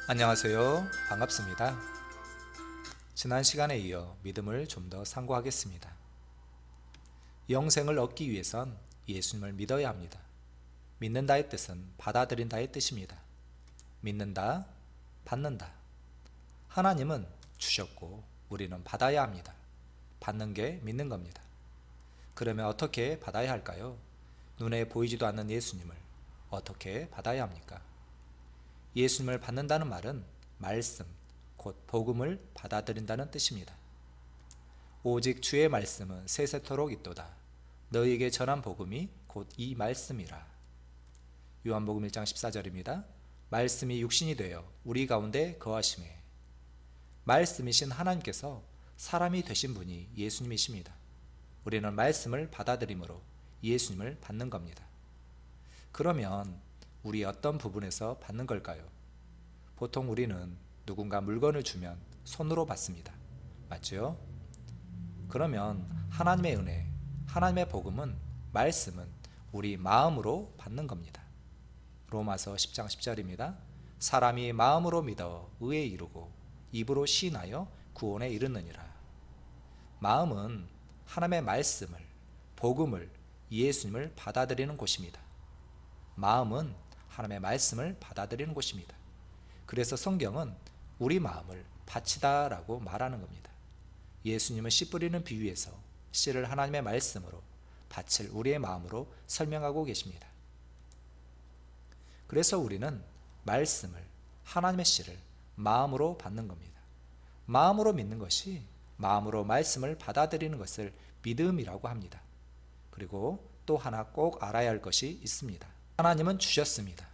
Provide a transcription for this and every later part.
안녕하세요. 반갑습니다. 지난 시간에 이어 믿음을 좀 더 상고하겠습니다. 영생을 얻기 위해선 예수님을 믿어야 합니다. 믿는다의 뜻은 받아들인다의 뜻입니다. 믿는다, 받는다. 하나님은 주셨고 우리는 받아야 합니다. 받는 게 믿는 겁니다. 그러면 어떻게 받아야 할까요? 눈에 보이지도 않는 예수님을 어떻게 받아야 합니까? 예수님을 받는다는 말은 말씀, 곧 복음을 받아들인다는 뜻입니다. 오직 주의 말씀은 세세토록 있도다. 너희에게 전한 복음이 곧 이 말씀이라. 요한복음 1장 14절입니다. 말씀이 육신이 되어 우리 가운데 거하심에. 말씀이신 하나님께서 사람이 되신 분이 예수님이십니다. 우리는 말씀을 받아들임으로 예수님을 받는 겁니다. 그러면 우리 어떤 부분에서 받는 걸까요? 보통 우리는 누군가 물건을 주면 손으로 받습니다. 맞죠? 그러면 하나님의 은혜, 하나님의 복음은, 말씀은 우리 마음으로 받는 겁니다. 로마서 10장 10절입니다. 사람이 마음으로 믿어 의에 이르고 입으로 시인하여 구원에 이르느니라. 마음은 하나님의 말씀을, 복음을, 예수님을 받아들이는 곳입니다. 마음은 하나님의 말씀을 받아들이는 곳입니다. 그래서 성경은 우리 마음을 바치다 라고 말하는 겁니다. 예수님은 씨 뿌리는 비유에서 씨를 하나님의 말씀으로 바칠 우리의 마음으로 설명하고 계십니다. 그래서 우리는 말씀을, 하나님의 씨를 마음으로 받는 겁니다. 마음으로 믿는 것이, 마음으로 말씀을 받아들이는 것을 믿음이라고 합니다. 그리고 또 하나 꼭 알아야 할 것이 있습니다. 하나님은 주셨습니다.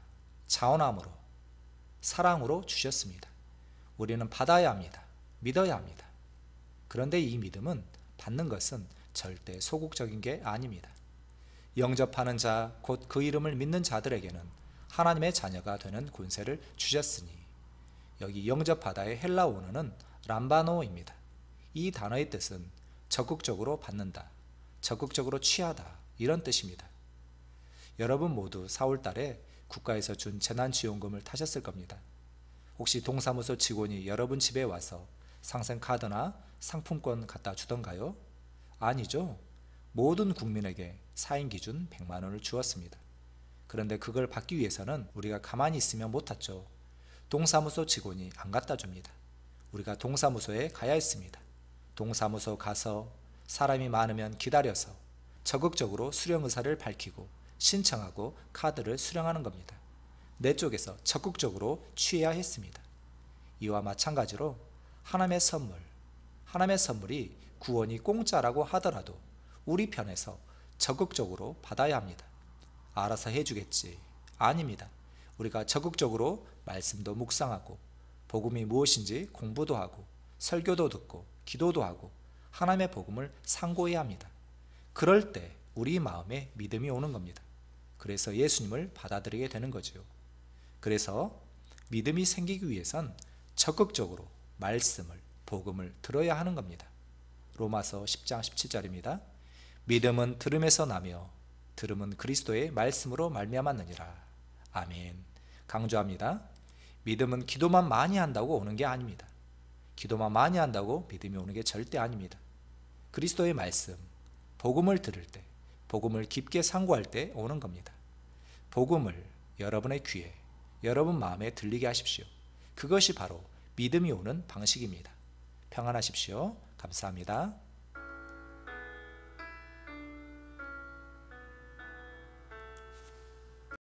자원함으로, 사랑으로 주셨습니다. 우리는 받아야 합니다. 믿어야 합니다. 그런데 이 믿음은, 받는 것은 절대 소극적인 게 아닙니다. 영접하는 자, 곧 그 이름을 믿는 자들에게는 하나님의 자녀가 되는 권세를 주셨으니. 여기 영접하다의 헬라 원어는 람바노입니다. 이 단어의 뜻은 적극적으로 받는다, 적극적으로 취하다, 이런 뜻입니다. 여러분 모두 4월 달에 국가에서 준 재난지원금을 타셨을 겁니다. 혹시 동사무소 직원이 여러분 집에 와서 상생카드나 상품권 갖다 주던가요? 아니죠. 모든 국민에게 4인 기준 100만 원을 주었습니다. 그런데 그걸 받기 위해서는 우리가 가만히 있으면 못 탔죠. 동사무소 직원이 안 갖다 줍니다. 우리가 동사무소에 가야 했습니다. 동사무소 가서 사람이 많으면 기다려서 적극적으로 수령 의사를 밝히고 신청하고 카드를 수령하는 겁니다. 내 쪽에서 적극적으로 취해야 했습니다. 이와 마찬가지로 하나님의 선물, 하나님의 선물이 구원이 공짜라고 하더라도 우리 편에서 적극적으로 받아야 합니다. 알아서 해주겠지. 아닙니다. 우리가 적극적으로 말씀도 묵상하고 복음이 무엇인지 공부도 하고 설교도 듣고 기도도 하고 하나님의 복음을 상고해야 합니다. 그럴 때 우리 마음에 믿음이 오는 겁니다. 그래서 예수님을 받아들이게 되는 거죠. 그래서 믿음이 생기기 위해선 적극적으로 말씀을, 복음을 들어야 하는 겁니다. 로마서 10장 17절입니다. 믿음은 들음에서 나며 들음은 그리스도의 말씀으로 말미암았느니라. 아멘. 강조합니다. 믿음은 기도만 많이 한다고 오는 게 아닙니다. 기도만 많이 한다고 믿음이 오는 게 절대 아닙니다. 그리스도의 말씀, 복음을 들을 때, 복음을 깊게 상고할 때 오는 겁니다. 복음을 여러분의 귀에, 여러분 마음에 들리게 하십시오. 그것이 바로 믿음이 오는 방식입니다. 평안하십시오. 감사합니다.